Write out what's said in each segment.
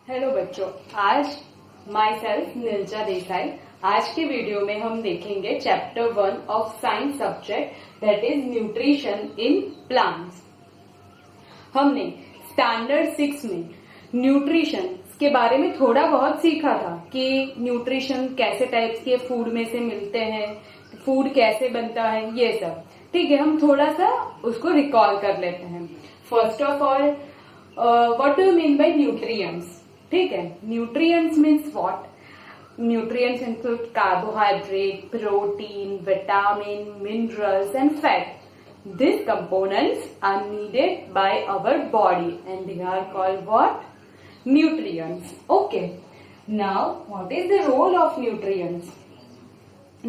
Hello बच्चों, आज my self नीलजा Desai. आज के वीडियो में हम देखेंगे chapter 1 of science subject that is nutrition in plants. हमने स्टैंडर्ड 6 में न्यूट्रिशन के बारे में थोड़ा बहुत सीखा था कि न्यूट्रिशन कैसे टाइप्स के फूड में से मिलते हैं, फूड कैसे बनता है, ये सब। ठीक है, हम थोड़ा सा उसको रिकॉल कर लेते हैं। First of all, what do you mean bye nutrients? ठीक है, nutrients means what? Nutrients include carbohydrate, protein, vitamin, minerals and fat. These components are needed by our body and they are called what? Nutrients. Okay. Now, what is the role of nutrients?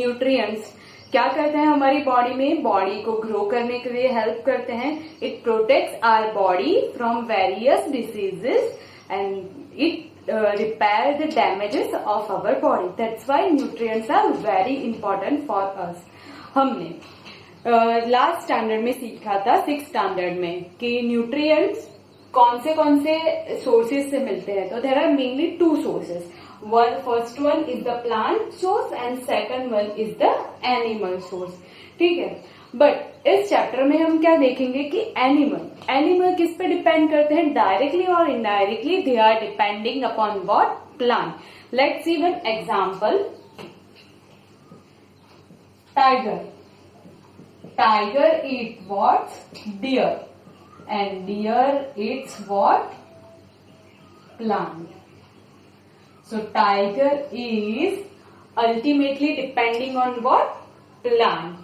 Nutrients क्या करते हैं हमारी body में? Body को grow करने के लिए help करते हैं। It protects our body from various diseases and it repair the damages of our body. That's why nutrients are very important for us. हमने लास्ट स्टैंडर्ड में सीखा था, 6th स्टैंडर्ड में, कि न्यूट्रिएंट्स कौन से सोर्सेज से मिलते हैं। तो there are mainly 2 sources. First one is the plant source and second one is the animal source. ठीक है, बट इस चैप्टर में हम क्या देखेंगे कि एनिमल किस पे डिपेंड करते हैं, डायरेक्टली और indirectly they are depending upon what? Plant. Let's see one example. Tiger eat what? Deer, and deer eats what? Plant. So tiger is ultimately depending on what? Plant.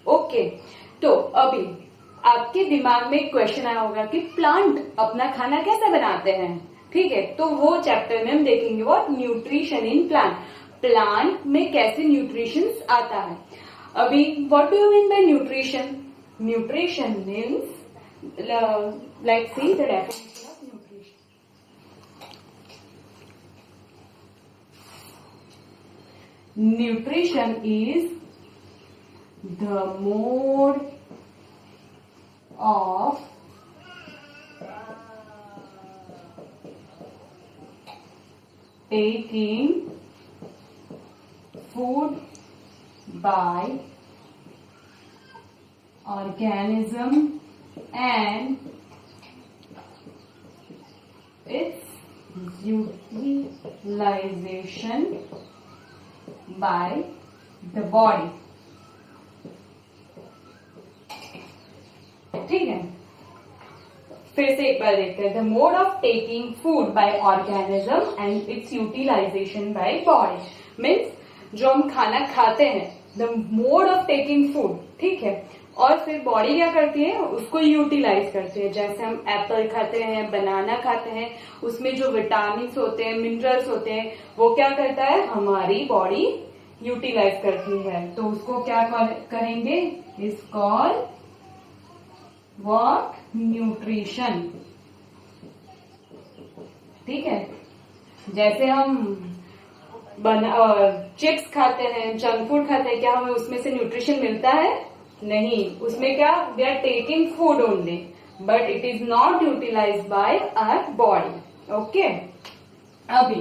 Okay, तो अभी आपके दिमाग में एक question आया होगा कि प्लांट अपना खाना कैसे बनाते हैं। ठीक है, तो वो चैप्टर में हम देखेंगे what? Nutrition in plant. Plant में कैसे न्यूट्रिशन आता है। अभी what do you mean bye nutrition? Nutrition means, let's see the definition of nutrition. Nutrition is the mode of taking food by organism and its utilization by the body. ठीक है, फिर से एक बार देखते हैं। The mode of taking food by organism and its utilization by body means जो हम खाना खाते हैं, the mode of taking food. ठीक है, और फिर बॉडी क्या करती है? उसको यूटिलाइज करती है। जैसे हम एप्पल खाते हैं, बनाना खाते हैं, उसमें जो विटामिन होते हैं, मिनरल्स होते हैं, वो क्या करता है? हमारी बॉडी यूटिलाइज करती है। तो उसको क्या करेंगे? Is called what? न्यूट्रिशन। ठीक है, जैसे हम चिप्स खाते हैं, जंक फूड खाते हैं, क्या हमें उसमें से न्यूट्रिशन मिलता है? नहीं, उसमें क्या? We are taking food only but it is not utilize by our body. Okay, अभी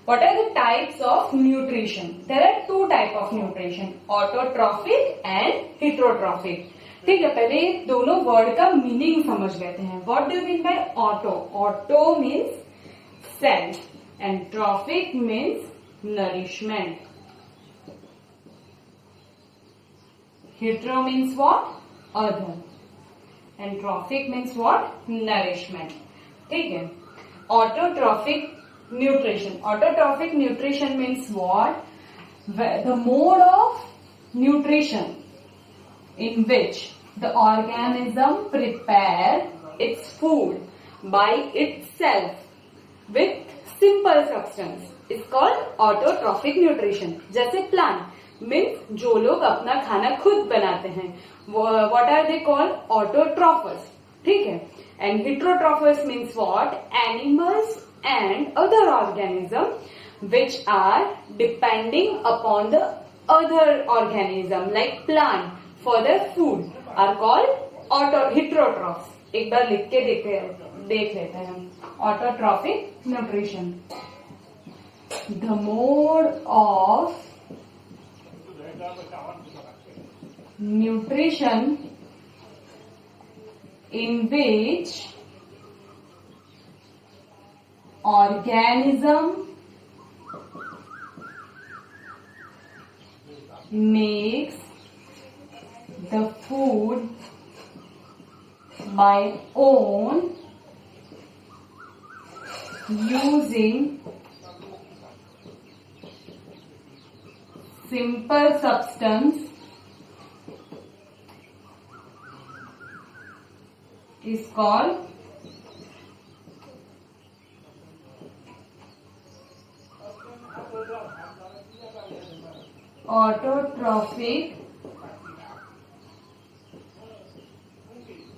what are the types of nutrition? There are 2 type of nutrition, autotrophic and heterotrophic. ठीक है, पहले दोनों वर्ड का मीनिंग समझ लेते हैं। What do you mean by auto? Auto means cell and trophic means nourishment. Hetero means what? Other, and trophic means what? Nourishment. ठीक है, autotrophic nutrition. Autotrophic nutrition means what? The mode of nutrition in which the organism prepare its food by itself with simple substance is called autotrophic nutrition. जैसे plant means जो लोग अपना खाना खुद बनाते हैं, what are they called? Autotrophers. ठीक है, and heterotrophers means what? Animals and other organisms which are depending upon the other organism like plant for their food are called heterotrophs. एक बार लिख के देख लेते हैं हम। autotrophic nutrition. The mode of nutrition in which organism makes the food by own using simple substance is called autotrophic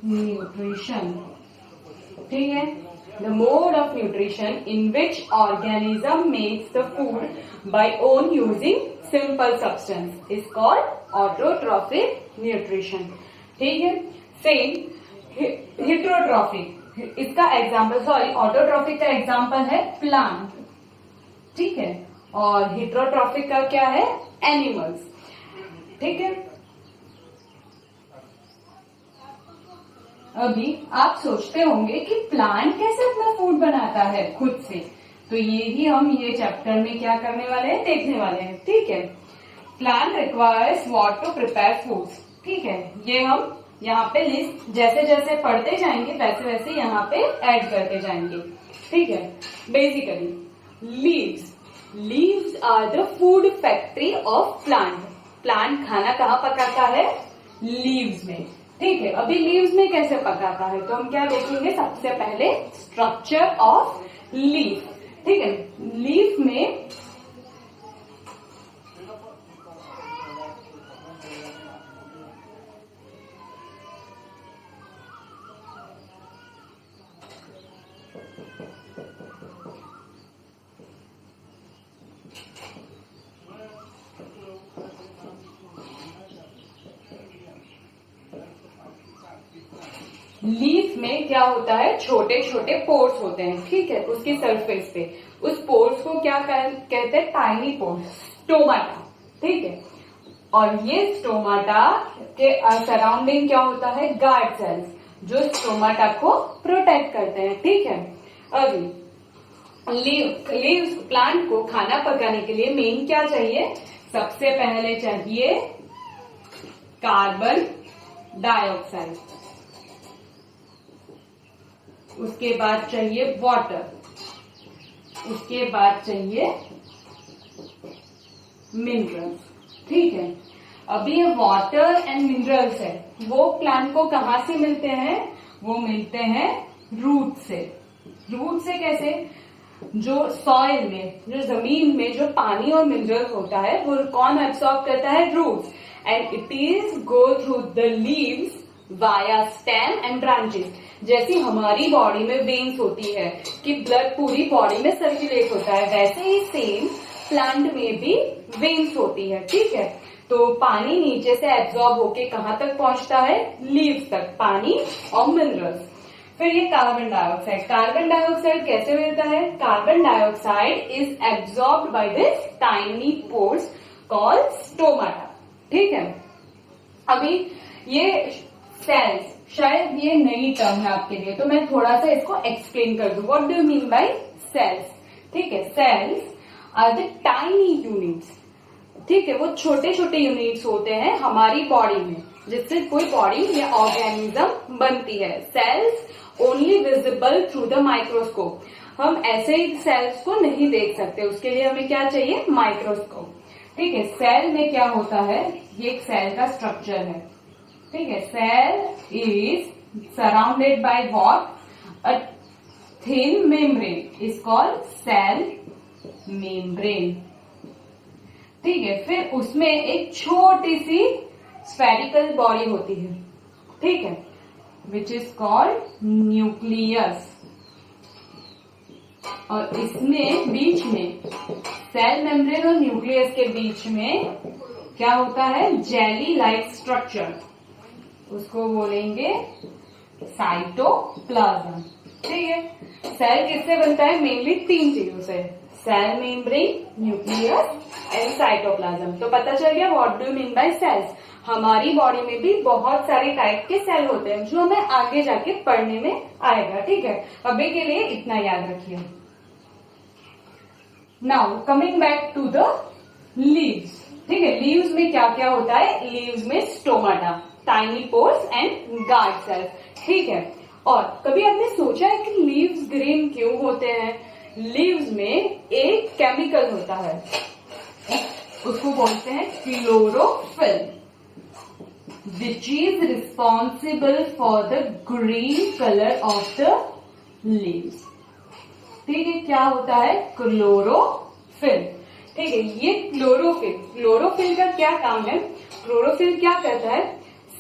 nutrition. ठीक है, the mode of nutrition in which organism makes the food by own using simple substance is called autotrophic nutrition. ठीक है, same heterotrophic, इसका example autotrophic का example है plant, ठीक है, और हेटरोट्रॉफिक का क्या है, एनिमल्स. ठीक है, अभी आप सोचते होंगे कि प्लांट कैसे अपना फूड बनाता है खुद से, तो ये चैप्टर में क्या करने वाले हैं, देखने वाले हैं. ठीक है, plant requires what to prepare foods. ठीक है, ये हम यहाँ पे लिस्ट जैसे जैसे पढ़ते जाएंगे वैसे वैसे यहाँ पे ऐड करते जाएंगे. ठीक है, basically leaves are the food factory of plant. Plant खाना कहाँ पकाता है, लीव्स में. ठीक है, अभी लीव्स में कैसे पकाता है, तो हम क्या देखेंगे, सबसे पहले स्ट्रक्चर ऑफ लीफ. ठीक है, लीफ में लीफ में क्या होता है, छोटे छोटे पोर्स होते हैं. ठीक है, उसकी सरफेस पे उस पोर्स को क्या कहते हैं, टाइनी पोर्स, स्टोमाटा. ठीक है, और ये स्टोमाटा के सराउंडिंग क्या होता है, गार्ड सेल्स, जो स्टोमाटा को प्रोटेक्ट करते हैं. ठीक है, अभी लीव्स प्लांट को खाना पकाने के लिए मेन क्या चाहिए, सबसे पहले चाहिए कार्बन डाइऑक्साइड, उसके बाद चाहिए वाटर, उसके बाद चाहिए मिनरल्स. ठीक है, अभी ये वाटर एंड मिनरल्स है, वो प्लांट को कहाँ से मिलते हैं, वो मिलते हैं रूट से. रूट से कैसे, जो सॉइल में, जो जमीन में जो पानी और मिनरल होता है वो कौन एब्सॉर्ब करता है, roots, and it is go through the leaves via stem and branches. जैसी हमारी बॉडी में वेन्स होती है कि ब्लड पूरी बॉडी में सर्कुलेट होता है, वैसे ही सेम प्लांट में भी वेन्स होती है. ठीक है, तो पानी नीचे से एब्जॉर्ब होके कहाँ तक पहुंचता है, लीव्स तक, पानी और मिनरल्स. फिर ये कार्बन डाइऑक्साइड कैसे मिलता है, carbon dioxide is absorbed by this tiny pores called stomata. ठीक है, अभी ये सेल्स, शायद ये नई टर्म है आपके लिए, तो मैं थोड़ा सा इसको एक्सप्लेन कर दूं. What do you mean by cells. ठीक है, cells are the tiny units. ठीक है, वो छोटे छोटे यूनिट्स होते हैं हमारी बॉडी में, जिससे कोई बॉडी या ऑर्गेनिज्म बनती है. Sales only visible through the microscope. हम ऐसे ही सेल्स को नहीं देख सकते, उसके लिए हमें क्या चाहिए, माइक्रोस्कोप. ठीक है, सेल में क्या होता है, ये एक सेल का स्ट्रक्चर है. ठीक है, cell is surrounded by what, a thin membrane is called cell membrane. ठीक है, फिर उसमें एक छोटी सी स्फेरिकल बॉडी होती है. ठीक है, विच इज कॉल्ड न्यूक्लियस, और इसमें बीच में सेल मेम्ब्रेन और न्यूक्लियस के बीच में क्या होता है, जेली लाइक स्ट्रक्चर, उसको बोलेंगे साइटोप्लाज्म. ठीक है, सेल किससे बनता है? मेनली 3 चीजों से, cell membrane, nucleus and cytoplasm. तो पता चल गया what do you mean by cells. हमारी बॉडी में भी बहुत सारे टाइप के सेल होते हैं जो हमें आगे जाके पढ़ने में आएगा, ठीक है। अभी के लिए इतना याद रखिए। Now coming back to the leaves, ठीक है। लीव्स में क्या क्या होता है? लीव्स में stomata, tiny pores and guard cells, ठीक है। और कभी आपने सोचा है कि लीव्स ग्रीन क्यों होते हैं? लीव्स में एक केमिकल होता है, उसको बोलते हैं chlorophyll, which is responsible for the green color of the leaves। ठीक है, क्या होता है? क्लोरोफिल, ठीक है। ये क्लोरोफिल का क्या काम है? क्लोरोफिल क्या करता है?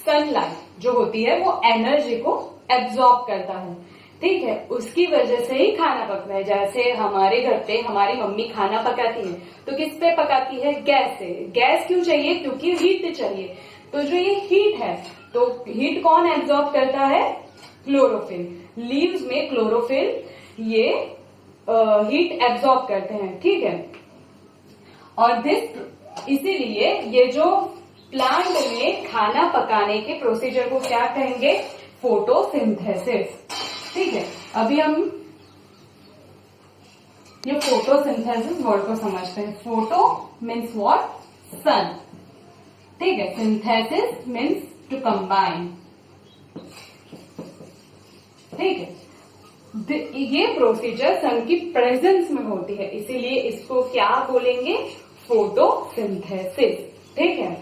सनलाइट जो होती है वो एनर्जी को एब्जॉर्ब करता है, ठीक है। उसकी वजह से ही खाना पकता है। जैसे हमारे घर पे हमारी मम्मी खाना पकाती है तो किस पे पकाती है? गैस से। गैस क्यों चाहिए? क्योंकि हीट चाहिए। तो जो ये हीट है, तो हीट कौन एब्जॉर्ब करता है? क्लोरोफिल। लीव्स में क्लोरोफिल ये हीट एब्जॉर्ब करते हैं, ठीक है। और इसीलिए ये जो प्लांट में खाना पकाने के प्रोसीजर को क्या कहेंगे? फोटोसिंथेसिस, ठीक है। अभी हम ये फोटोसिंथेसिस वर्ड को समझते हैं। Photo means what? सन, ठीक है। सिंथेसिस मीन्स टू कंबाइन, ठीक है। ये प्रोसीजर सन की प्रेजेंस में होती है, इसीलिए इसको क्या बोलेंगे? फोटोसिंथेसिस, ठीक है।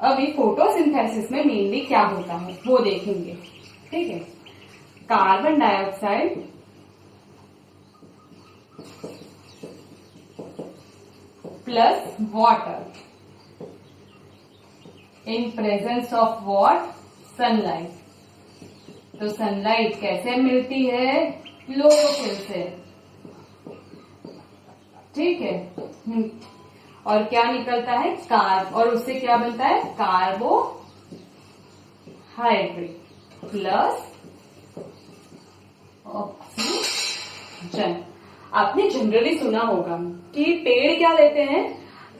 अभी फोटोसिंथेसिस में मेनली क्या होता है वो देखेंगे, ठीक है। Carbon dioxide plus water in presence of what? Sunlight. तो सनलाइट कैसे मिलती है? क्लोरोफिल से, ठीक है। और क्या निकलता है? और उससे क्या बनता है? Carbohydrate plus oxygen. आपने जनरली सुना होगा कि पेड़ क्या लेते हैं?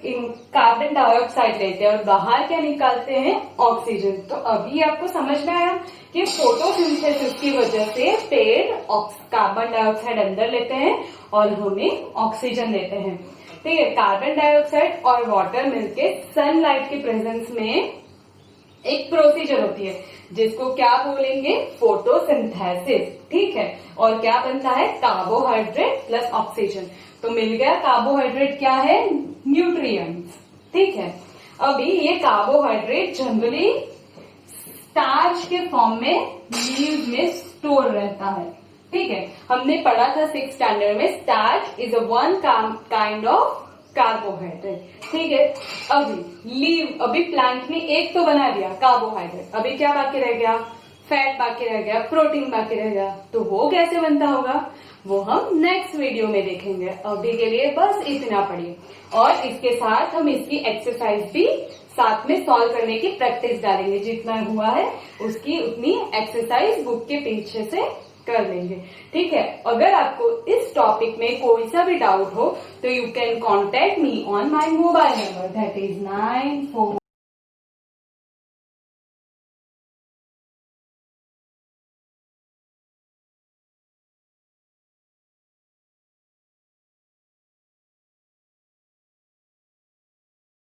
कार्बन डाइऑक्साइड लेते हैं और बाहर क्या निकालते हैं? ऑक्सीजन। तो अभी आपको समझ में आया कि फोटोसिंथेसिस की वजह से पेड़ कार्बन डाइऑक्साइड अंदर लेते हैं और हमें ऑक्सीजन लेते हैं, ठीक है। कार्बन डाइऑक्साइड और वाटर मिलके सनलाइट के प्रेजेंस में एक प्रोसीजर होती है जिसको क्या बोलेंगे? फोटोसिंथेसिस, ठीक है। और क्या बनता है? Carbohydrate plus oxygen. तो मिल गया कार्बोहाइड्रेट क्या है? न्यूट्रिएंट्स, ठीक है। अभी ये कार्बोहाइड्रेट जनरली स्टार्च के फॉर्म में लीव्स में स्टोर रहता है, ठीक है। हमने पढ़ा था 6th स्टैंडर्ड में, starch is a one kind of carbohydrate, ठीक है। अभी प्लांट में एक तो बना दिया कार्बोहाइड्रेट, अभी क्या बाकी रह गया? फैट बाकी रह गया, प्रोटीन बाकी रह गया। तो वो कैसे बनता होगा वो हम नेक्स्ट वीडियो में देखेंगे। अभी के लिए बस इतना पढ़िए और इसके साथ हम इसकी एक्सरसाइज भी साथ में सॉल्व करने की प्रैक्टिस डालेंगे। जितना हुआ है उसकी उतनी एक्सरसाइज बुक के पीछे से कर लेंगे, ठीक है। अगर आपको इस टॉपिक में कोई सा भी डाउट हो तो you can contact me on my mobile number, that is 94